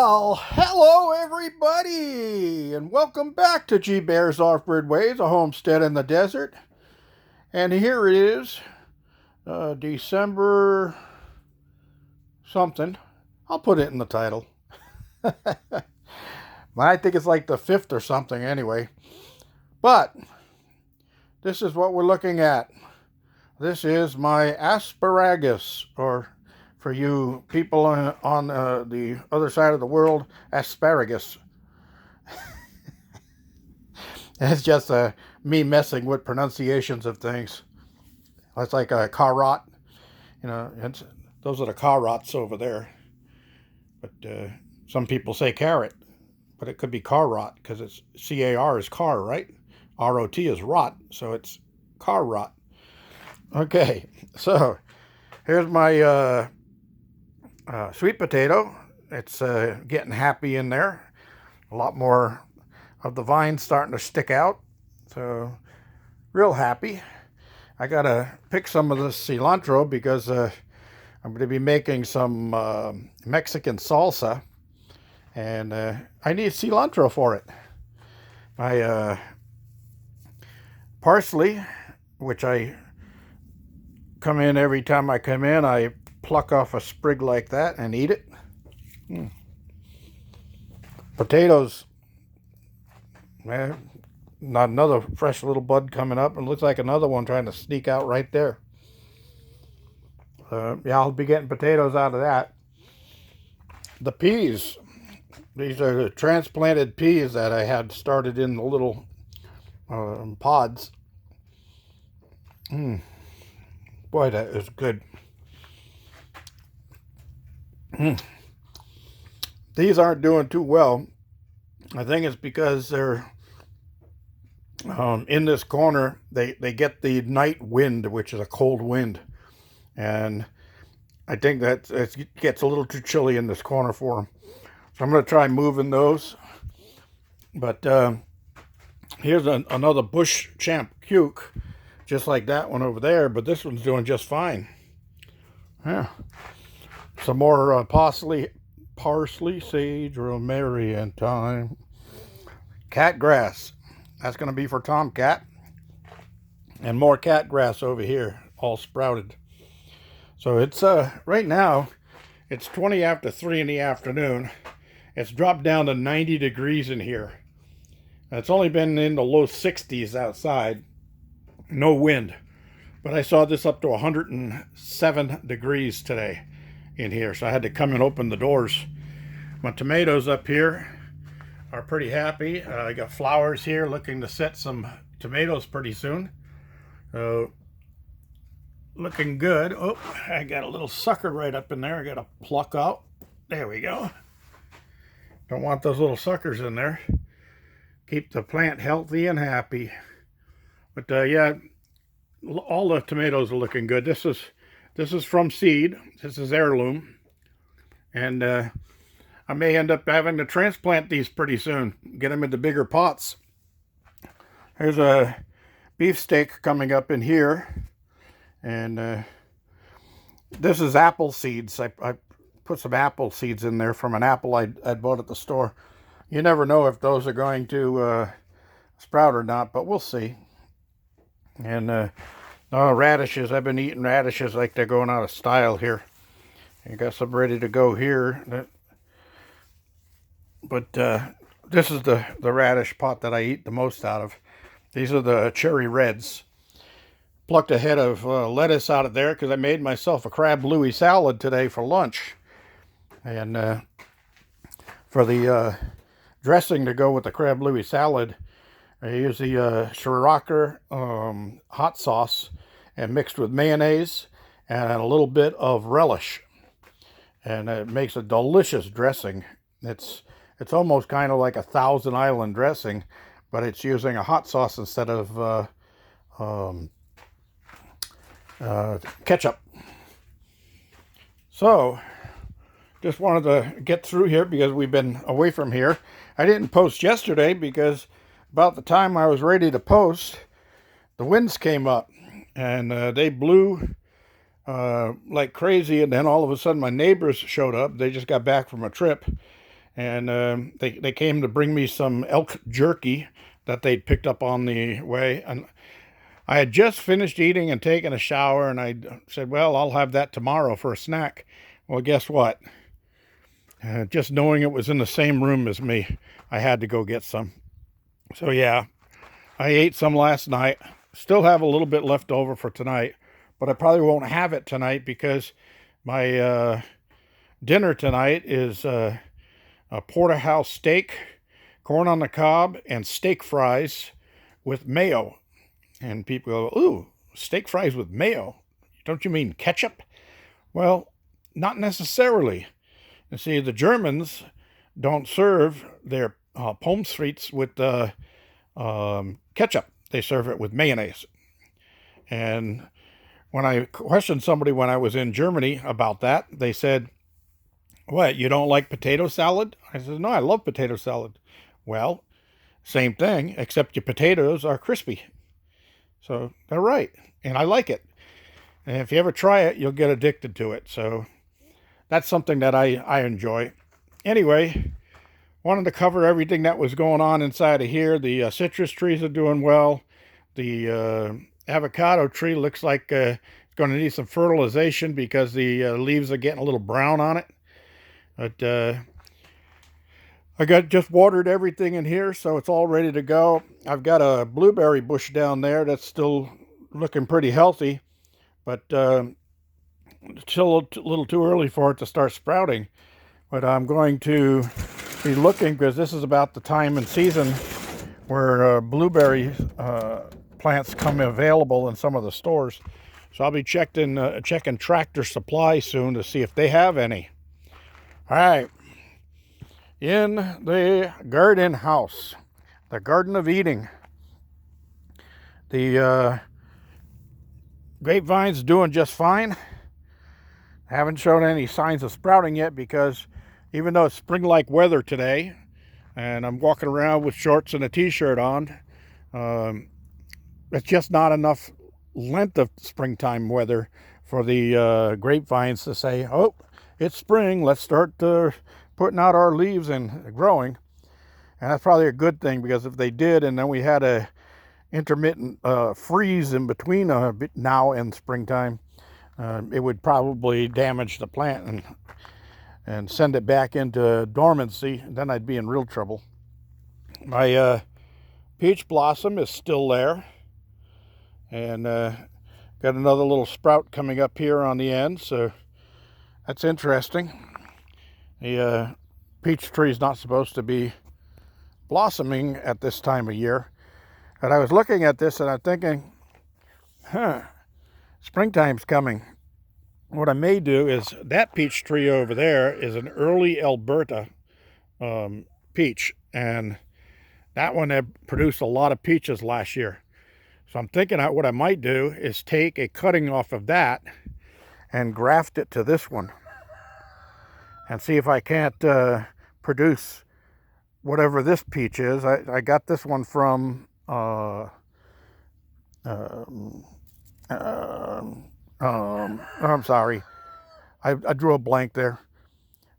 Well, hello everybody, and welcome back to G Bear's Off-Grid Ways, a homestead in the desert. And here it is, December something. I'll put it in the title. I think it's like the 5th or something anyway. But this is what we're looking at. This is my asparagus, or for you people on the other side of the world, asparagus. It's just me messing with pronunciations of things. It's like a carrot, those are the carrots over there. But some people say carrot, but it could be carrot because it's C-A-R is car, right? R-O-T is rot, so it's carrot. Okay, so here's my sweet potato. It's getting happy in there. A lot more of the vines starting to stick out. So real happy. I gotta pick some of this cilantro because I'm going to be making some Mexican salsa, and I need cilantro for it. My parsley, which I come in every time I come in, I pluck off a sprig like that and eat it. Potatoes, man, not another fresh little bud coming up, and looks like another one trying to sneak out right there. Yeah, I'll be getting potatoes out of that. The peas, these are the transplanted peas that I had started in the little pods. Boy, that is good. These aren't doing too well. I think it's because they're in this corner. They get the night wind, which is a cold wind, and I think that it gets a little too chilly in this corner for them. So I'm going to try moving those. But here's another bush champ cuke, just like that one over there, but this one's doing just fine. Yeah. Some more parsley, sage, rosemary, and thyme. Cat grass. That's going to be for Tomcat. And more cat grass over here, all sprouted. So it's right now, it's 20 after 3 in the afternoon. It's dropped down to 90 degrees in here. It's only been in the low 60s outside. No wind. But I saw this up to 107 degrees today in here, so I had to come and open the doors. My tomatoes up here are pretty happy. I got flowers here, looking to set some tomatoes pretty soon. Looking good. Oh, I got a little sucker right up in there. I got to pluck out. There we go. Don't want those little suckers in there. Keep the plant healthy and happy. But yeah, all the tomatoes are looking good. This is from seed. This is heirloom, and I may end up having to transplant these pretty soon. Get them into bigger pots. There's a beefsteak coming up in here, and this is apple seeds. I put some apple seeds in there from an apple I bought at the store. You never know if those are going to sprout or not, but we'll see. And radishes. I've been eating radishes like they're going out of style here. I got some ready to go here. But this is the radish pot that I eat the most out of. These are the cherry reds. Plucked a head of lettuce out of there because I made myself a crab Louis salad today for lunch. And for the dressing to go with the crab Louis salad, I use the Shiraker hot sauce and mixed with mayonnaise and a little bit of relish. And it makes a delicious dressing. It's almost kind of like a Thousand Island dressing, but it's using a hot sauce instead of ketchup. So, just wanted to get through here because we've been away from here. I didn't post yesterday because about the time I was ready to post, the winds came up and they blew like crazy, and then all of a sudden my neighbors showed up. They just got back from a trip, And they came to bring me some elk jerky that they'd picked up on the way. And I had just finished eating and taking a shower, and I said, well, I'll have that tomorrow for a snack. Well, guess what? Just knowing it was in the same room as me, I had to go get some. So yeah, I ate some last night. Still have a little bit left over for tonight, but I probably won't have it tonight because my dinner tonight is a porterhouse steak, corn on the cob, and steak fries with mayo. And people go, ooh, steak fries with mayo. Don't you mean ketchup? Well, not necessarily. You see, the Germans don't serve their pommes frites with ketchup. They serve it with mayonnaise. And when I questioned somebody when I was in Germany about that, they said, what, you don't like potato salad? I said, no, I love potato salad. Well, same thing, except your potatoes are crispy. So they're right, and I like it. And if you ever try it, you'll get addicted to it. So that's something that I enjoy. Anyway, wanted to cover everything that was going on inside of here. The citrus trees are doing well. The avocado tree looks like it's going to need some fertilization because the leaves are getting a little brown on it. But I just watered everything in here, so it's all ready to go. I've got a blueberry bush down there that's still looking pretty healthy, but it's still a little too early for it to start sprouting. But I'm going to be looking, because this is about the time and season where blueberry plants come available in some of the stores. So I'll be checking Tractor Supply soon to see if they have any. All right, in the garden house, the Garden of Eden. The grapevine's doing just fine. Haven't shown any signs of sprouting yet because even though it's spring-like weather today, and I'm walking around with shorts and a t-shirt on, it's just not enough length of springtime weather for the grapevines to say, oh, it's spring, let's start putting out our leaves and growing. And that's probably a good thing, because if they did and then we had a intermittent freeze in between now and springtime, it would probably damage the plant and send it back into dormancy. Then I'd be in real trouble. My peach blossom is still there, and got another little sprout coming up here on the end, so that's interesting. The peach tree is not supposed to be blossoming at this time of year. And I was looking at this and I'm thinking, springtime's coming. What I may do is, that peach tree over there is an early Alberta peach, and that one had produced a lot of peaches last year. So I'm thinking what I might do is take a cutting off of that and graft it to this one and see if I can't produce whatever this peach is. I got this one from I'm sorry, I drew a blank there.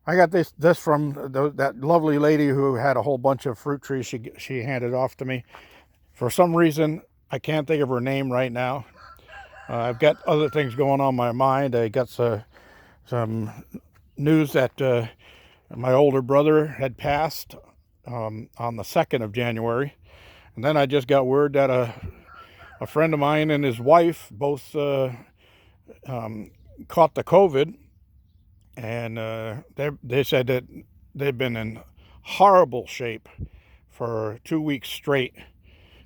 I got this from that lovely lady who had a whole bunch of fruit trees. She handed off to me. For some reason, I can't think of her name right now. I've got other things going on in my mind. I got some news that my older brother had passed on the 2nd of January. And then I just got word that a friend of mine and his wife both caught the COVID. And they said that they've been in horrible shape for 2 weeks straight.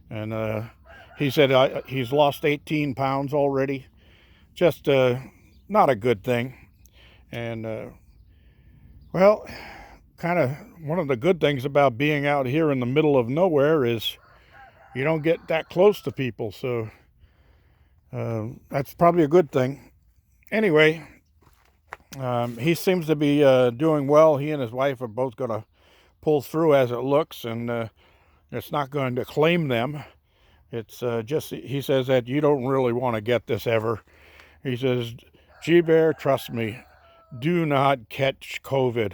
And he said he's lost 18 pounds already. Just not a good thing. And, well, kind of one of the good things about being out here in the middle of nowhere is you don't get that close to people. So that's probably a good thing. Anyway, he seems to be doing well. He and his wife are both going to pull through as it looks, and it's not going to claim them. It's just, he says that you don't really want to get this ever. He says, G-Bear, trust me, do not catch COVID.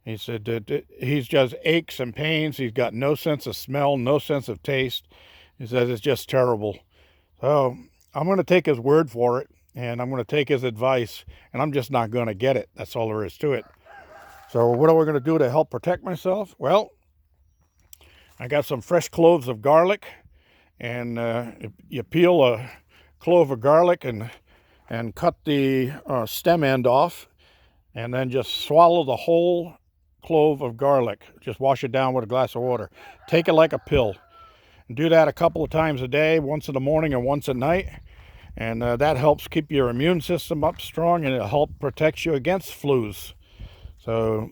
He said that he's just aches and pains. He's got no sense of smell, no sense of taste. He says it's just terrible. So I'm going to take his word for it, and I'm going to take his advice, and I'm just not going to get it. That's all there is to it. So what are we going to do to help protect myself? Well, I got some fresh cloves of garlic, and you peel a clove of garlic and cut the stem end off, and then just swallow the whole clove of garlic. Just wash it down with a glass of water. Take it like a pill. And do that a couple of times a day, once in the morning and once at night. And that helps keep your immune system up strong, and it'll help protect you against flus. So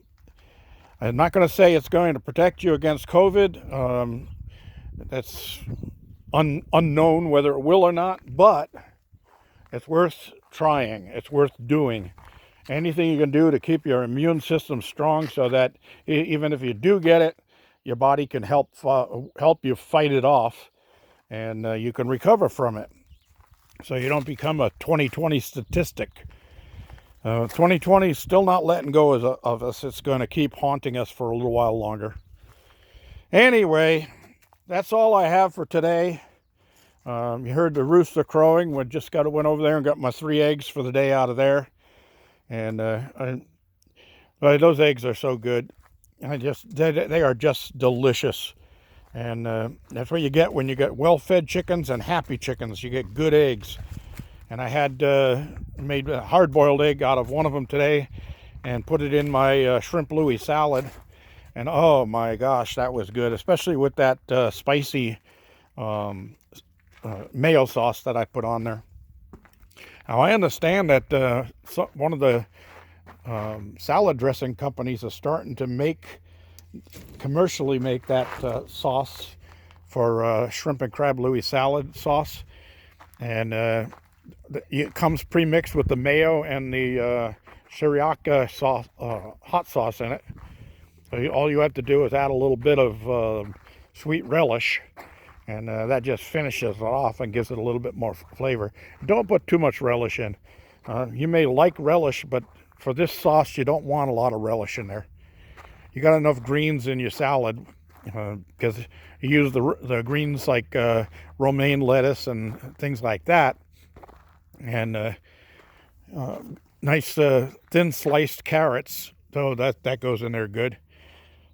I'm not going to say it's going to protect you against COVID. That's unknown whether it will or not, but it's worth trying. It's worth doing. Anything you can do to keep your immune system strong so that even if you do get it, your body can help you fight it off, and you can recover from it. So you don't become a 2020 statistic. 2020 is still not letting go of us. It's going to keep haunting us for a little while longer. Anyway, that's all I have for today. You heard the rooster crowing. We just went over there and got my 3 eggs for the day out of there. And those eggs are so good. They are just delicious. And that's what you get when you get well-fed chickens and happy chickens. You get good eggs. And I had made a hard-boiled egg out of one of them today and put it in my shrimp Louis salad. And oh my gosh, that was good, especially with that spicy mayo sauce that I put on there. Now, I understand that one of the salad dressing companies is starting to commercially make that sauce for shrimp and crab Louis salad sauce. And it comes pre-mixed with the mayo and the teriyaki sauce, hot sauce in it. So all you have to do is add a little bit of sweet relish, and that just finishes it off and gives it a little bit more flavor. Don't put too much relish in. You may like relish, but for this sauce, you don't want a lot of relish in there. You got enough greens in your salad, because you use the greens like romaine lettuce and things like that, and nice thin sliced carrots. So that goes in there good.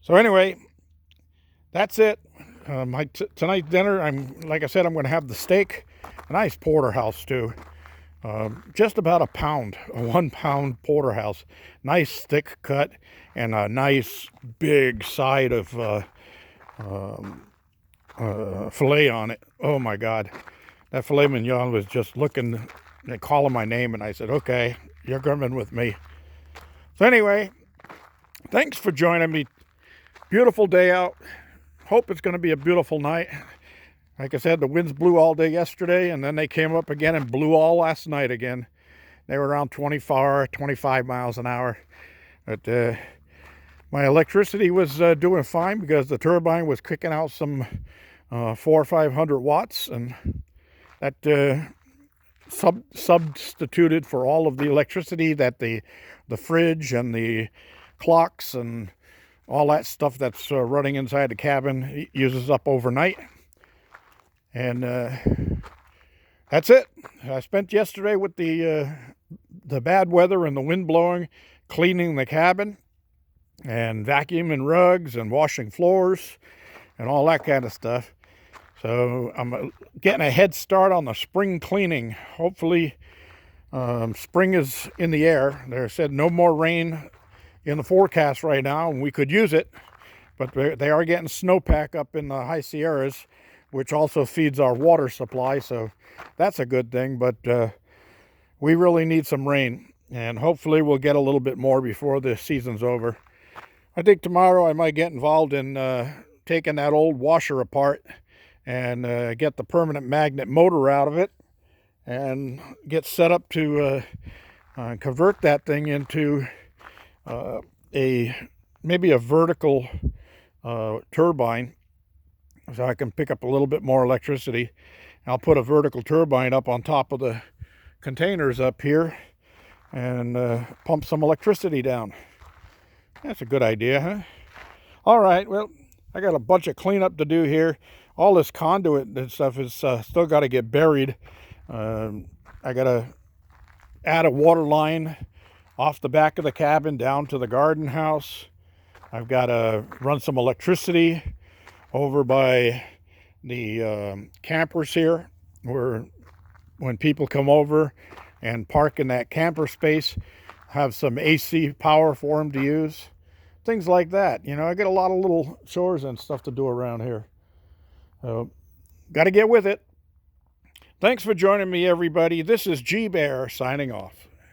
So anyway, that's it. Tonight's dinner, like I said, I'm going to have the steak, a nice porterhouse too. Just about a 1 pound porterhouse, nice thick cut, and a nice big side of filet on it. Oh my God, that filet mignon was just looking and calling my name, and I said, okay, you're coming with me. So anyway, thanks for joining me. Beautiful day out. Hope it's going to be a beautiful night. Like I said, the winds blew all day yesterday, and then they came up again and blew all last night again. They were around 25 miles an hour. But my electricity was doing fine because the turbine was kicking out some 400 or 500 watts, and that substituted for all of the electricity that the fridge and the clocks and all that stuff that's running inside the cabin uses up overnight. And that's it. I spent yesterday with the bad weather and the wind blowing, cleaning the cabin and vacuuming rugs and washing floors and all that kind of stuff. So I'm getting a head start on the spring cleaning. Hopefully spring is in the air. They said no more rain in the forecast right now, and we could use it, but they are getting snowpack up in the high Sierras, which also feeds our water supply, so that's a good thing. But we really need some rain, and hopefully we'll get a little bit more before the season's over. I think tomorrow I might get involved in taking that old washer apart and get the permanent magnet motor out of it and get set up to convert that thing into maybe a vertical turbine, so I can pick up a little bit more electricity. I'll put a vertical turbine up on top of the containers up here and pump some electricity down. That's a good idea, huh? All right, well, I got a bunch of cleanup to do here. All this conduit and stuff is still got to get buried. I got to add a water line off the back of the cabin down to the garden house. I've got to run some electricity over by the campers here, where when people come over and park in that camper space, have some AC power for them to use. Things like that. You know, I got a lot of little chores and stuff to do around here. Got to get with it. Thanks for joining me, everybody. This is G Bear signing off.